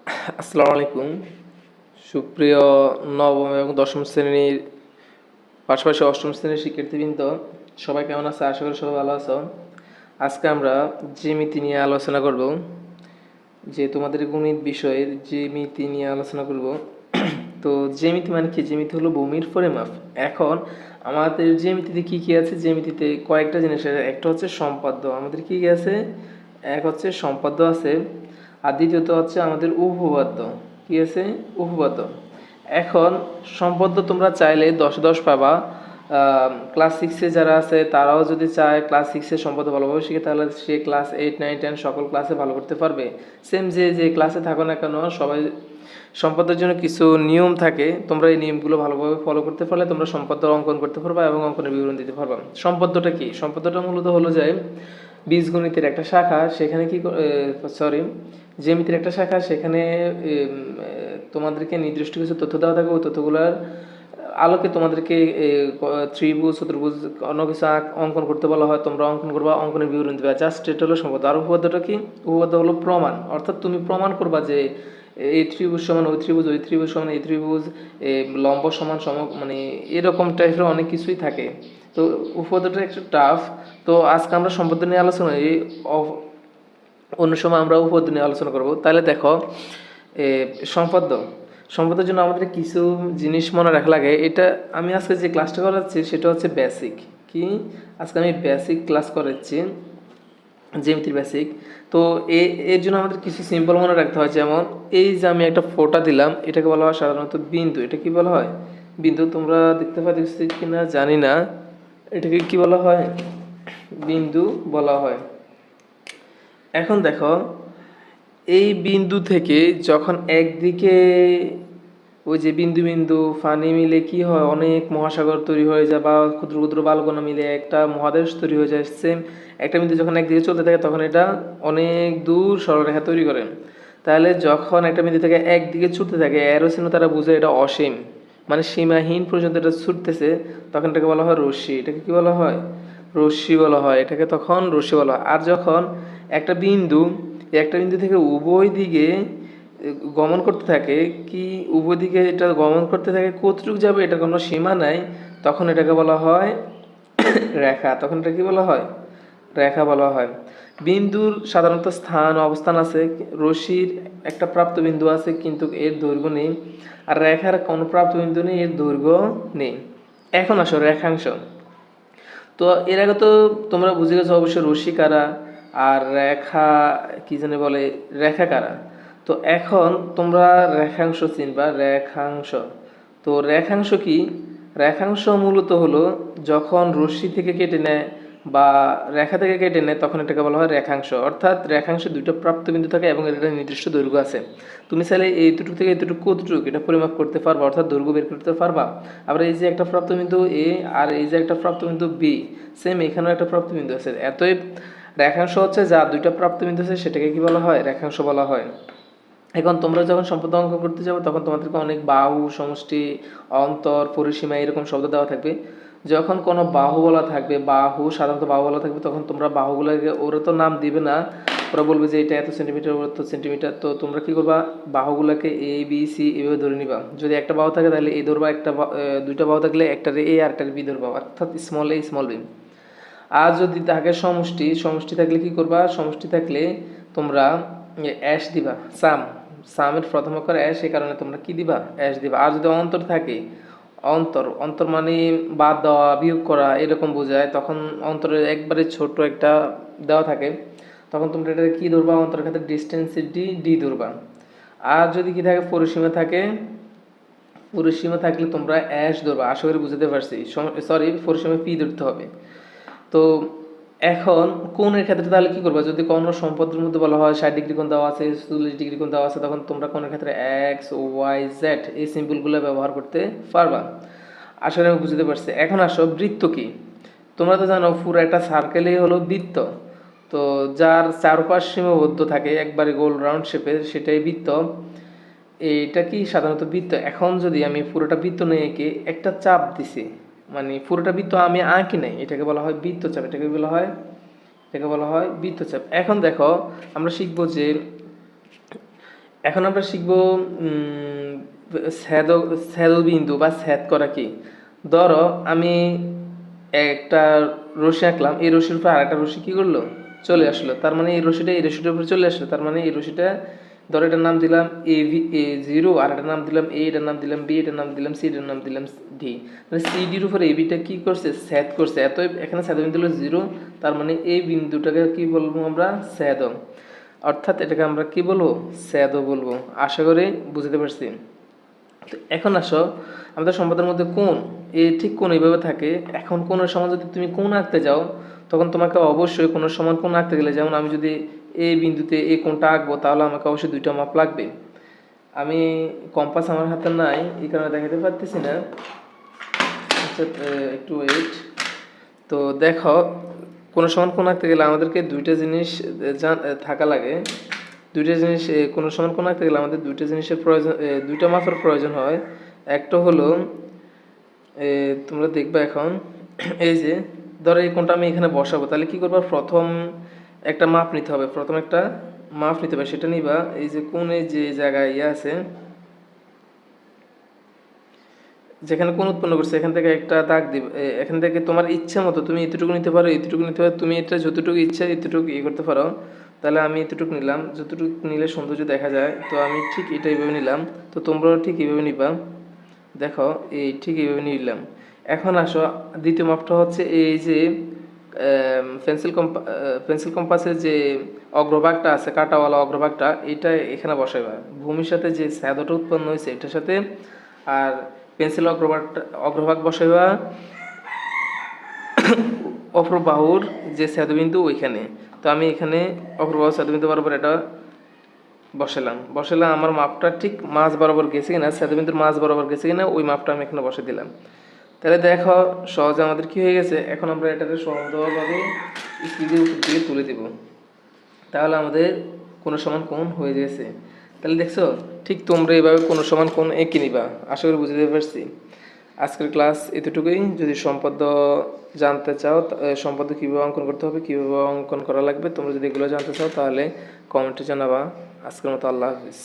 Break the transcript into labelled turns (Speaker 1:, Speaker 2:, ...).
Speaker 1: আসসালামু আলাইকুম। সুপ্রিয় নবম এবং দশম শ্রেণীর পাশাপাশি অষ্টম শ্রেণীর শিক্ষার্থীবৃন্দ, সবাই কেমন আছে? আশা করি সবাই ভালো আছো। আজকে আমরা জ্যামিতি নিয়ে আলোচনা করব। যে তোমাদের গণিত বিষয়ের জ্যামিতি নিয়ে আলোচনা করব। তো জ্যামিতি মানে কি? জ্যামিতি হলো ভূমির পরিমাপ। এখন আমাদের জ্যামিতিতে কি কি আছে? জ্যামিতিতে কয়েকটা জিনিস আছে। একটা হচ্ছে সম্পাদ্য, আমাদের কি কি আছে? এক হচ্ছে সম্পাদ্য আছে, আর দ্বিতীয়ত হচ্ছে আমাদের উপপাদ্য। কি আছে? উপপাদ্য। এখন সম্পাদ্য তোমরা চাইলে 10-10 পাবা। ক্লাস 6-এ যারা আছে তারাও যদি চায় ক্লাস 6-এ সম্পাদ্য ভালোভাবে শিখে, তাহলে সে ক্লাস 8, 9, 10 সকল ক্লাসে ভালো করতে পারবে। সেম যে যে ক্লাসে থাকো না কেন, সবাই সম্পাদ্যের জন্য কিছু নিয়ম থাকে। তোমরা এই নিয়মগুলো ভালোভাবে ফলো করতে পারলে তোমরা সম্পাদ্য অঙ্কন করতে পারবা এবং অঙ্কনের বিবরণ দিতে পারবা। সম্পাদ্যটা কি? সম্পাদ্যটা মূলত হলো যে বীজগণিতের একটা শাখা, সেখানে কি সরি জ্যামিতির একটা শাখা, সেখানে তোমাদেরকে নির্দিষ্ট কিছু তথ্য দেওয়া থাকে। ওই তথ্যগুলোর আলোকে তোমাদেরকে ত্রিভুজ, চতুর্ভুজ, অন্য কিছু অঙ্কন করতে বলা হয়। তোমরা অঙ্কন করবা, অঙ্কনের বিবরণ দেবে। জাস্ট এটা হলো সম্পদ। আর উপপাদ্যটা কি? উপপাদ্য হলো প্রমাণ। অর্থাৎ তুমি প্রমাণ করবা যে এই ত্রিভুজ সমান ওই ত্রিভুজ, ওই ত্রিভুজ সমান এই ত্রিভুজ, লম্ব সমান মানে এরকম টাইপের অনেক কিছুই থাকে। তো উপপাদ্যটা একটু টাফ। তো আজকে আমরা সম্পদ নিয়ে আলোচনা, এই অন্য সময় আমরা উপপাদ্য নিয়ে আলোচনা করব। তাহলে দেখো, সম্পাদ্য সম্পাদ্যের জন্য আমাদের কিছু জিনিস মনে রাখা লাগে। এটা আমি আজকে যে ক্লাসটা করাচ্ছি সেটা হচ্ছে বেসিক। কি? আজকে আমি বেসিক ক্লাস করাচ্ছি, জ্যামিতির বেসিক। তো এর জন্য আমাদের কিছু সিম্পল মনে রাখতে হয়। যেমন এই যে আমি একটা ফোঁটা দিলাম, এটাকে বলা হয় সাধারণত বিন্দু। এটা কি বলা হয়? বিন্দু। তোমরা দেখতে পাচ্ছ কিনা জানি না, এটাকে কি বলা হয়? বিন্দু বলা হয়। এখন দেখো, এই বিন্দু থেকে যখন একদিকে ওই যে বিন্দু বিন্দু পানি মিলে কি হয়, অনেক মহাসাগর তৈরি হয়ে যায়, বা ক্ষুদ্র ক্ষুদ্র বালুকণা মিলে একটা মহাদেশ তৈরি হয়ে যায়। সেম একটা বিন্দু যখন একদিকে চলতে থাকে তখন এটা অনেক দূর সরলরেখা তৈরি করে। তাহলে যখন একটা বিন্দু থেকে একদিকে ছুটতে থাকে, অ্যারো চিহ্ন তারা বুঝে এটা অসীম, মানে সীমাহীন পর্যন্ত এটা ছুটতেছে, তখন এটাকে বলা হয় রশ্মি। এটাকে কি বলা হয়? রশ্মি বলা হয়। এটাকে তখন রশ্মি বলা হয়। আর যখন একটা বিন্দু থেকে উভয় দিকে গমন করতে থাকে, কি উভয় দিকে এটা গমন করতে থাকে, কতটুকু যাবে এটা কোনো সীমা নাই, তখন এটাকে বলা হয় রেখা। তখন এটা কি বলা হয়? রেখা বলা হয়। বিন্দুর সাধারণত স্থান অবস্থান আছে, রশ্মির একটা প্রাপ্ত বিন্দু আছে কিন্তু এর দৈর্ঘ্য নেই, আর রেখার কোনো প্রাপ্ত বিন্দু নেই, এর দৈর্ঘ্য নেই। এখন আসো রেখাংশ। তো এর আগে তো তোমরা বুঝে গেছো অবশ্যই রশ্মি কারা আর রেখা কি জানে বলে, রেখা কারা। তো এখন তোমরা রেখাংশ চিনবা। রেখাংশ, তো রেখাংশ কি? রেখাংশ মূলত হলো যখন রশ্মি থেকে কেটে নেয় বা রেখা থেকে কেটে নেয়, তখন এটাকে বলা হয় রেখাংশ। অর্থাৎ রেখাংশে দুটো প্রাপ্ত বিন্দু থাকে এবং এর একটা নির্দিষ্ট দৈর্ঘ্য আছে। তুমি চাইলে এইটুকু থেকে এইটুকু কতটুকু এটা পরিমাপ করতে পারবা, অর্থাৎ দৈর্ঘ্য বের করতে পারবা। আবার এই যে একটা প্রাপ্ত বিন্দু এ আর এই যে একটা প্রাপ্ত বিন্দু বি, সেম এখানেও একটা প্রাপ্ত বিন্দু আছে। এতই রেখাংশ হচ্ছে যা দুইটা প্রাপ্ত বিন্দু আছে সেটাকে কি বলা হয়? রেখাংশ বলা হয়। এখন তোমরা যখন সম্পদ অঙ্কন করতে যাবে তখন তোমাদেরকে অনেক বাহু, সমষ্টি, অন্তর, পরিসীমা এরকম শব্দ দেওয়া থাকবে। যখন কোনো বাহু বলা থাকবে, বাহু সাধারণত বাহু বলা থাকবে, তখন তোমরা বাহুগুলোকে, ওরা তো নাম দিবে না, ওরা বলবে যে এটা এত সেন্টিমিটার, ওরা তো সেন্টিমিটার। তো তোমরা কি করবা? বাহুগুলোকে এ বি সি এভাবে ধরে নিবা। যদি একটা বাহু থাকে তাহলে এ ধরবা, দুইটা বাহু থাকলে একটারে এ আর একটারে বি ধরবা, অর্থাৎ স্মল এ স্মল বি। আর যদি থাকে সমষ্টি, সমষ্টি থাকলে কি করবা? সমষ্টি থাকলে তোমরা অ্যাশ দিবা, সামের প্রথম অক্ষর অ্যাশ, এই কারণে তোমরা কি দিবা? অ্যাশ দিবা। আর যদি অন্তর থাকে, অন্তর অন্তর মানে বাদ দেওয়া, বিয়োগ করা এরকম বোঝায়, তখন অন্তরের একবারে ছোট একটা দেওয়া থাকে, তখন তোমরা এটা কি ধরবা? অন্তরের ক্ষেত্রে ডিস্টেন্সের ডি ধরবা। আর যদি কি থাকে, পরিসীমা থাকে, পরিসীমা থাকলে তোমরা অ্যাশ ধরবা। আশা করি বুঝতে পারছি। সরি, পরিসীমা পি ধরতে হবে। তো এখন কোণের ক্ষেত্রে তাহলে কি করবা? যদি কোনো সম্পদের মধ্যে বলা হয় 60 ডিগ্রি কোণ দেওয়া আছে, 40 ডিগ্রি কোণ দেওয়া আছে, তখন তোমরা কোণের ক্ষেত্রে এক্স ওয়াই জেড এই সিম্বলগুলো ব্যবহার করতে পারবা। আসলে আমি বুঝতে পারছি। এখন আসো বৃত্ত কি? তোমরা তো জানো পুরো একটা সার্কেলই হলো বৃত্ত। তো যার চারপাশ সীমাবদ্ধ থাকে একবারে গোল রাউন্ড শেপের, সেটাই বৃত্ত। এটা কি সাধারণত বৃত্ত। এখন যদি আমি পুরোটা বৃত্ত নিয়ে এঁকে একটা চাপ দিছি, মানে পুরোটা বৃত্ত আমি আঁকি নাই, এটাকে বলা হয় বৃত্তচাপ। এটাকে বলা হয় বৃত্তচাপ। এখন দেখো, আমরা শিখবো যে এখন আমরা শিখব ছেদ ছেদবিন্দু বা ছেদ করা কি। ধরো আমি একটা রশি আঁকলাম, এই রশির উপর আরেকটা রশি কি করলো, চলে আসলো। তার মানে এই রশিটা এই রশিটার উপরে চলে আসলো, তার মানে এই রশিটা, ধরো এটার নাম দিলাম A0, আর এটার নাম দিলাম A, এটার নাম দিলাম B, এটার নাম দিলাম C, এটার নাম দিলাম D। মানে সিডির উপরে এই বিটা কি করছে, ছেদ করছে। এত এখানে ছেদবিন্দু হলো 0, তার মানে এই বিন্দুটাকে কি বলবো আমরা, ছেদ। অর্থাৎ এটাকে আমরা কি বলবো, ছেদ বলবো। আশা করি বুঝতে পারছি। তো এখন আসো, আমাদের সম্পদের মধ্যে কোণ, এই ঠিক কোণ এইভাবে থাকে। এখন কোণের সমান যদি তুমি কোণ আঁকতে যাও, তখন তোমাকে অবশ্যই কোণের সমান কোণ আঁকতে গেলে, যেমন আমি যদি এই বিন্দুতে এই কোণটা আঁকবো, তাহলে আমাকে অবশ্যই দুইটা মাপ লাগবে। আমি কম্পাস আমার হাতে নাই, এই কারণে দেখাতে পারতেছি না। আচ্ছা, একটু ওয়েট। তো দেখো, কোনো সমান কোণ আঁকতে গেলে আমাদেরকে দুইটা জিনিস থাকা লাগে। দুইটা জিনিস, কোনো সমান কোণ আঁকতে গেলে আমাদের দুইটা জিনিসের প্রয়োজন, দুইটা মাপের প্রয়োজন হয়। একটা হলো, তোমরা দেখবে এখন, এই যে ধরো এই কোণটা আমি এখানে বসাবো, তাহলে কি করবো, প্রথম একটা মাপ নিতে হবে। প্রথম একটা মাপ নিতে হবে, সেটা নিবা এই যে কোণে যে জায়গায় ইয়ে আছে, যেখানে কোণ উৎপন্ন করছে, এখান থেকে একটা দাগ দিবে। এখান থেকে তোমার ইচ্ছা মতো তুমি এতটুকু নিতে পারো, এতটুকু নিতে পারো, তুমি এটা যতটুকু ইচ্ছা এতটুকু ইয়ে করতে পারো। তাহলে আমি এতটুকু নিলাম, যতটুকু নিলে সৌন্দর্য দেখা যায়, তো আমি ঠিক এটা এইভাবে নিলাম। তো তোমরাও ঠিক এইভাবে নিবা। দেখো, এই ঠিক এইভাবে নিলাম। এখন আসো, দ্বিতীয় মাপটা হচ্ছে এই যে পেন্সিল কম্পাসের যে অগ্রভাগটা আছে, কাঁটাওয়ালা অগ্রভাগটা, এটা এখানে বসাইবা। ভূমির সাথে যে শ্যাদোটা উৎপন্ন হয়েছে এটার সাথে, আর পেন্সিল অগ্রভাগ বসাইবা অপর বাহুর যে শ্যাদোবিন্দু ওইখানে। তো আমি এখানে অগ্রবাহু শ্যাদোবিন্দু বরাবর এটা বসালাম। আমার মাপটা ঠিক মাঝ বরাবর গেছে কিনা, শ্যাদোবিন্দুর মাঝ বরাবর গেছে কিনা, ওই মাপটা আমি এখানে বসে দিলাম। তাহলে দেখো, সহজে আমাদের কি হয়ে গেছে। এখন আমরা এটাকে সুন্দরভাবে স্পিডের উপর দিকে তুলে দিব, তাহলে আমাদের কোনো সমান কোণ হয়ে গেছে। তাহলে দেখছো, ঠিক তোমরা এইভাবে কোনো সমান কোণ এঁকে নিবা। আশা করি বুঝতে পারছি। আজকের ক্লাস এতটুকুই। যদি সম্পাদ্য জানতে চাও, সম্পাদ্য কীভাবে অঙ্কন করতে হবে, কীভাবে অঙ্কন করা লাগবে, তোমরা যদি এগুলো জানতে চাও, তাহলে কমেন্টে জানাবা। আজকের মতো আল্লাহ হাফিজ।